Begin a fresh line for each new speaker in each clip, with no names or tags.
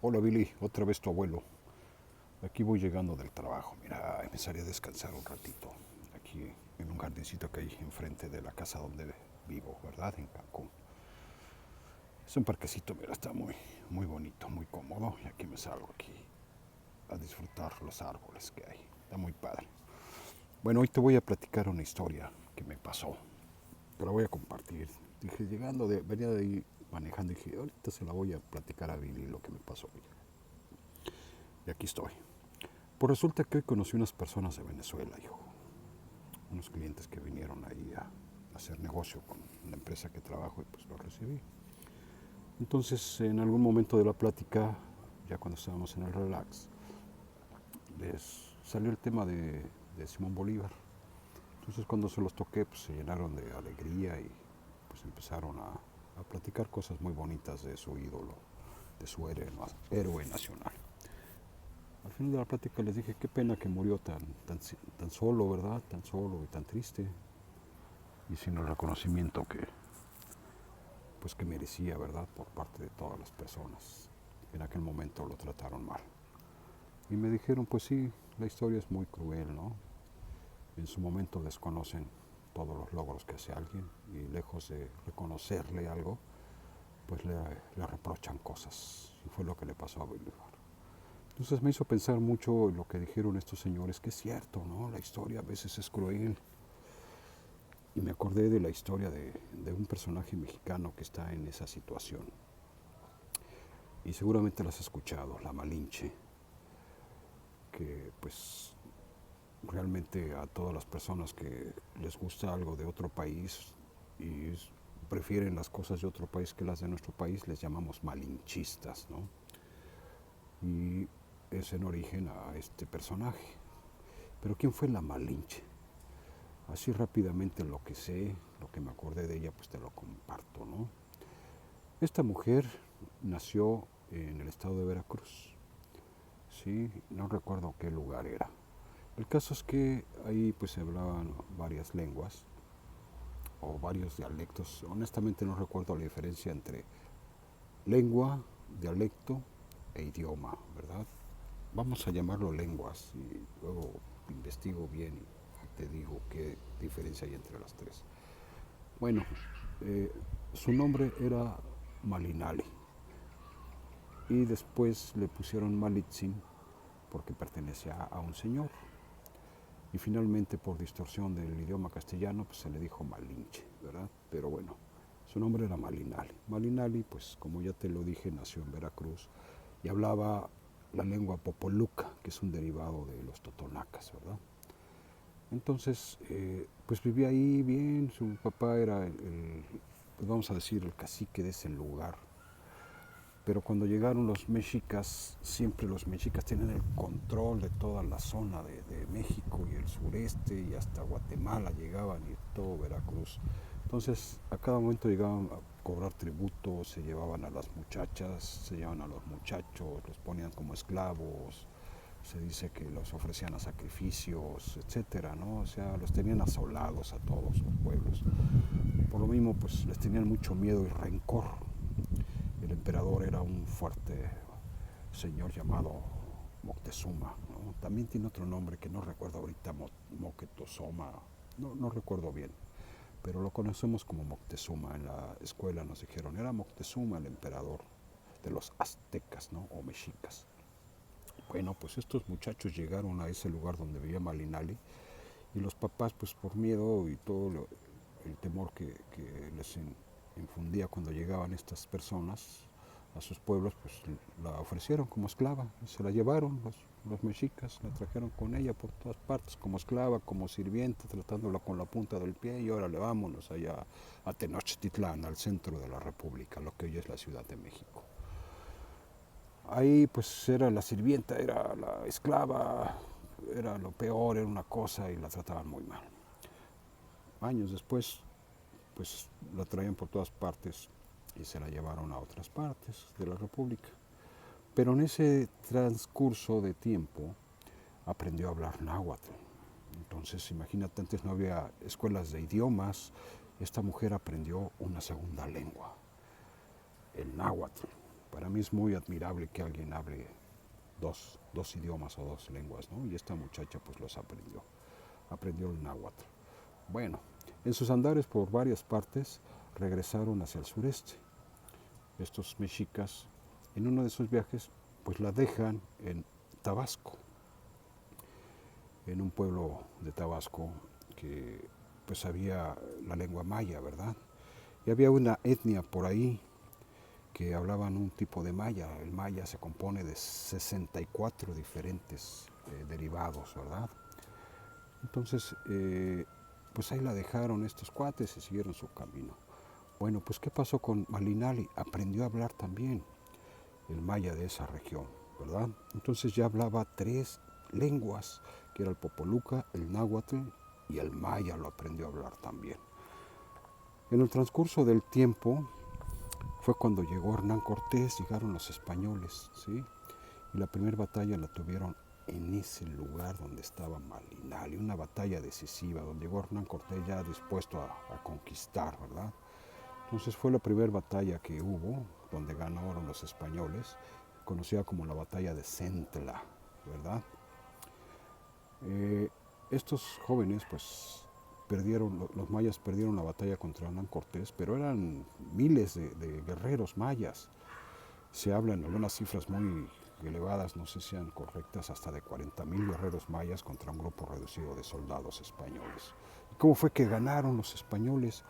Hola Billy, otra vez tu abuelo. Aquí voy llegando del trabajo. Mira, me salí a descansar un ratito. Aquí en un jardincito que hay enfrente de la casa donde vivo, ¿verdad? En Cancún. Es un parquecito, mira, está muy bonito, muy cómodo. Y aquí me salgo aquí a disfrutar los árboles que hay. Está muy padre. Bueno, hoy te voy a platicar una historia que me pasó. Te la voy a compartir. Dije, venía de ahí manejando y dije, ahorita se la voy a platicar a Billy lo que me pasó. Y aquí estoy. Pues resulta que hoy conocí unas personas de Venezuela, hijo. Unos clientes que vinieron ahí a hacer negocio con la empresa que trabajo y pues lo recibí. Entonces, en algún momento de la plática, ya cuando estábamos en el relax, les salió el tema de Simón Bolívar. Entonces, cuando se los toqué, pues se llenaron de alegría y pues empezaron a platicar cosas muy bonitas de su ídolo, de su héroe nacional. Al final de la plática les dije, qué pena que murió tan solo, ¿verdad? Tan solo y tan triste. Y sin el reconocimiento pues que merecía, ¿verdad? Por parte de todas las personas que en aquel momento lo trataron mal. Y me dijeron, pues sí, la historia es muy cruel, ¿no? En su momento desconocen todos los logros que hace alguien y lejos de reconocerle algo, pues le reprochan cosas. Y fue lo que le pasó a Bolívar. Entonces me hizo pensar mucho en lo que dijeron estos señores, que es cierto, ¿no? La historia a veces es cruel. Y me acordé de la historia de un personaje mexicano que está en esa situación. Y seguramente la has escuchado, la Malinche, que pues realmente a todas las personas que les gusta algo de otro país y prefieren las cosas de otro país que las de nuestro país, les llamamos malinchistas, ¿no? Y es en origen a este personaje. Pero ¿quién fue la Malinche? Así rápidamente lo que sé, lo que me acordé de ella, pues te lo comparto, ¿no? Esta mujer nació en el estado de Veracruz, sí, no recuerdo qué lugar era. El caso es que ahí pues se hablaban varias lenguas o varios dialectos. Honestamente no recuerdo la diferencia entre lengua, dialecto e idioma, ¿verdad? Vamos a llamarlo lenguas y luego investigo bien y te digo qué diferencia hay entre las tres. Bueno, eh, su nombre era Malinali y después le pusieron Malitzin porque pertenecía a un señor. Y finalmente, por distorsión del idioma castellano, pues se le dijo Malinche, ¿verdad? Pero bueno, su nombre era Malinali. Malinali, pues como ya te lo dije, nació en Veracruz y hablaba la lengua popoluca, que es un derivado de los totonacas, ¿verdad? Entonces, pues vivía ahí bien, su papá era pues vamos a decir, el cacique de ese lugar. Pero cuando llegaron los mexicas, siempre los mexicas tienen el control de toda la zona de México y el sureste y hasta Guatemala llegaban y todo Veracruz. Entonces a cada momento llegaban a cobrar tributo, se llevaban a las muchachas, se llevaban a los muchachos, los ponían como esclavos, se dice que los ofrecían a sacrificios, etcétera, ¿no? O sea, los tenían asolados a todos los pueblos. Por lo mismo, pues les tenían mucho miedo y rencor. El emperador era un fuerte señor llamado Moctezuma, ¿no? También tiene otro nombre que no recuerdo ahorita, Moquetosoma, no recuerdo bien, pero lo conocemos como Moctezuma. En la escuela nos dijeron, era Moctezuma el emperador de los aztecas, ¿no? O mexicas. Bueno, pues estos muchachos llegaron a ese lugar donde vivía Malinali y los papás, pues por miedo y todo el temor que les infundía cuando llegaban estas personas a sus pueblos, pues la ofrecieron como esclava, se la llevaron los mexicas, la trajeron con ella por todas partes, como esclava, como sirvienta, tratándola con la punta del pie y órale, vámonos allá a Tenochtitlán, al centro de la República, lo que hoy es la Ciudad de México. Ahí pues era la sirvienta, era la esclava, era lo peor, era una cosa y la trataban muy mal. Años después pues la traían por todas partes y se la llevaron a otras partes de la República. Pero en ese transcurso de tiempo aprendió a hablar náhuatl. Entonces, imagínate, antes no había escuelas de idiomas. Esta mujer aprendió una segunda lengua, el náhuatl. Para mí es muy admirable que alguien hable dos idiomas o dos lenguas, ¿no? Y esta muchacha pues los aprendió, aprendió el náhuatl. Bueno, en sus andares por varias partes regresaron hacia el sureste. Estos mexicas, en uno de sus viajes, pues la dejan en Tabasco, en un pueblo de Tabasco que pues había la lengua maya, ¿verdad? Y había una etnia por ahí que hablaban un tipo de maya. El maya se compone de 64 diferentes derivados, ¿verdad? Entonces, pues ahí la dejaron estos cuates y siguieron su camino. Bueno, pues ¿qué pasó con Malinali? Aprendió a hablar también el maya de esa región, ¿verdad? Entonces ya hablaba 3 lenguas, que era el popoluca, el náhuatl y el maya lo aprendió a hablar también. En el transcurso del tiempo fue cuando llegó Hernán Cortés, llegaron los españoles, ¿sí? Y la primera batalla la tuvieron en ese lugar donde estaba Malinali, una batalla decisiva, donde llegó Hernán Cortés ya dispuesto a conquistar, ¿verdad? Entonces fue la primera batalla que hubo, donde ganaron los españoles, conocida como la batalla de Centla, ¿verdad? Estos jóvenes, pues, los mayas perdieron la batalla contra Hernán Cortés, pero eran miles de guerreros mayas. Se hablan algunas cifras muy elevadas, no sé si sean correctas, hasta de 40,000 guerreros mayas contra un grupo reducido de soldados españoles. ¿Y cómo fue que ganaron los españoles?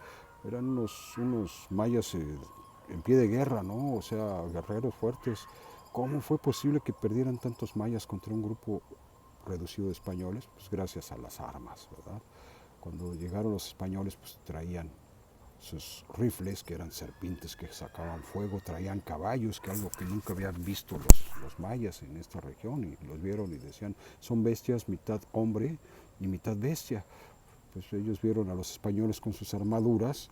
Eran unos mayas en pie de guerra, ¿no? O sea, guerreros fuertes. ¿Cómo fue posible que perdieran tantos mayas contra un grupo reducido de españoles? Pues gracias a las armas, ¿verdad? Cuando llegaron los españoles, pues traían sus rifles, que eran serpientes que sacaban fuego, traían caballos, que algo que nunca habían visto los mayas en esta región, y los vieron y decían, son bestias mitad hombre y mitad bestia. Pues ellos vieron a los españoles con sus armaduras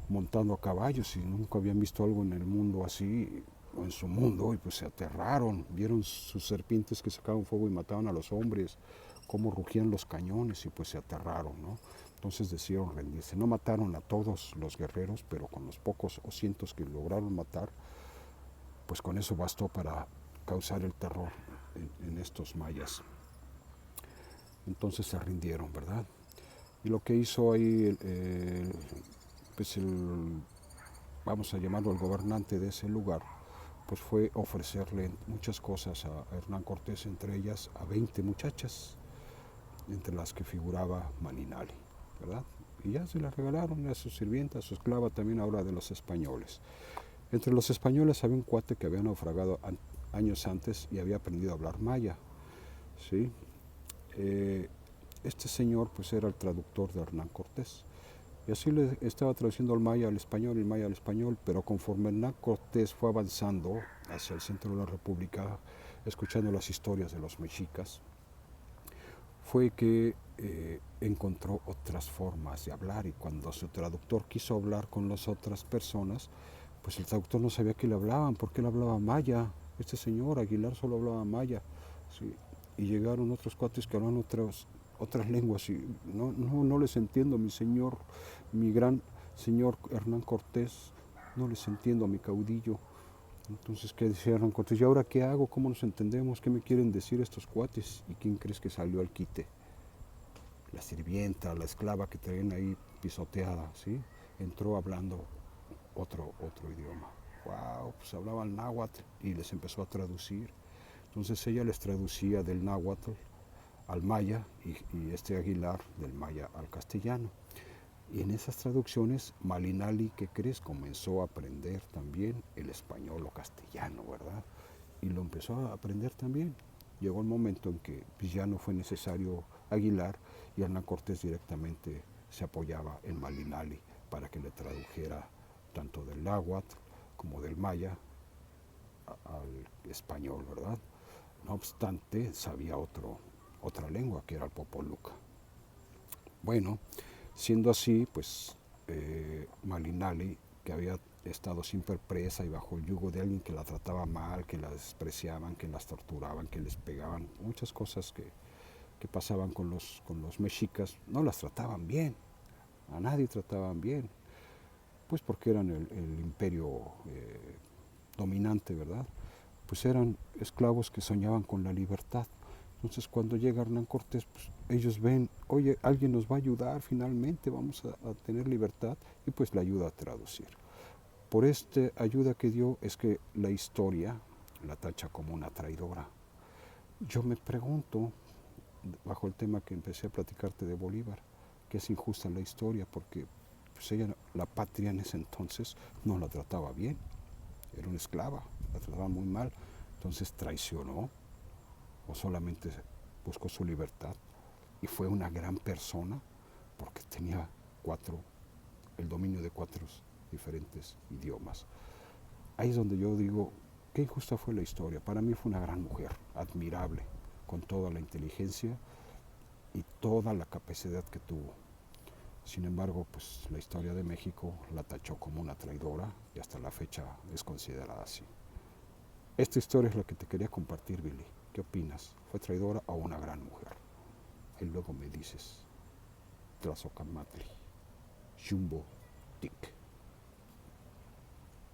montando a caballos y nunca habían visto algo en el mundo así, o en su mundo, y pues se aterraron, vieron sus serpientes que sacaban fuego y mataban a los hombres, cómo rugían los cañones, y pues se aterraron, ¿no? Entonces decidieron rendirse. No mataron a todos los guerreros, pero con los pocos o cientos que lograron matar, pues con eso bastó para causar el terror en estos mayas. Entonces se rindieron, ¿verdad? Y lo que hizo ahí, pues vamos a llamarlo el gobernante de ese lugar, pues fue ofrecerle muchas cosas a Hernán Cortés, entre ellas a 20 muchachas, entre las que figuraba Malinali, ¿verdad? Y ya se la regalaron a su sirvienta, a su esclava, también ahora de los españoles. Entre los españoles había un cuate que había naufragado años antes y había aprendido a hablar maya, ¿sí? Este señor pues era el traductor de Hernán Cortés. Y así le estaba traduciendo el maya al español, el maya al español, pero conforme Hernán Cortés fue avanzando hacia el centro de la República, escuchando las historias de los mexicas, fue que encontró otras formas de hablar, y cuando su traductor quiso hablar con las otras personas, pues el traductor no sabía qué le hablaban, porque él hablaba maya. Este señor Aguilar solo hablaba maya, ¿sí? Y llegaron otros cuates que hablaban otras lenguas y no les entiendo, mi señor, mi gran señor Hernán Cortés, no les entiendo a mi caudillo. Entonces, ¿qué decía Hernán Cortés? ¿Y ahora qué hago? ¿Cómo nos entendemos? ¿Qué me quieren decir estos cuates? ¿Y quién crees que salió al quite? La sirvienta, la esclava que traían ahí pisoteada, ¿sí? Entró hablando otro idioma. Wow, pues hablaban náhuatl y les empezó a traducir. Entonces ella les traducía del náhuatl al maya y este Aguilar del maya al castellano. Y en esas traducciones, Malinali, ¿qué crees? Comenzó a aprender también el español o castellano, ¿verdad? Y lo empezó a aprender también. Llegó el momento en que pues, ya no fue necesario Aguilar, y Hernán Cortés directamente se apoyaba en Malinali para que le tradujera tanto del náhuatl como del maya al español, ¿verdad? No obstante, sabía otra lengua, que era el popoluca. Bueno, siendo así, pues Malinali, que había estado siempre presa y bajo el yugo de alguien que la trataba mal, que la despreciaban, que las torturaban, que les pegaban, muchas cosas que pasaban con los mexicas, no las trataban bien, a nadie trataban bien, pues porque eran el imperio dominante, ¿verdad? Pues eran esclavos que soñaban con la libertad. Entonces cuando llega Hernán Cortés, pues ellos ven, oye, alguien nos va a ayudar finalmente, vamos a tener libertad, y pues le ayuda a traducir. Por esta ayuda que dio es que la historia la tacha como una traidora. Yo me pregunto, bajo el tema que empecé a platicarte de Bolívar, que es injusta la historia porque pues ella, la patria en ese entonces, no la trataba bien, era una esclava, la trataba muy mal, entonces traicionó o solamente buscó su libertad y fue una gran persona porque tenía el dominio de 4 diferentes idiomas. Ahí es donde yo digo, qué injusta fue la historia. Para mí fue una gran mujer, admirable, con toda la inteligencia y toda la capacidad que tuvo. Sin embargo, pues la historia de México la tachó como una traidora y hasta la fecha es considerada así. Esta historia es la que te quería compartir, Billy. ¿Qué opinas? ¿Fue traidora o una gran mujer? Y luego me dices, Tlazocamatli, Jumbo, Tic.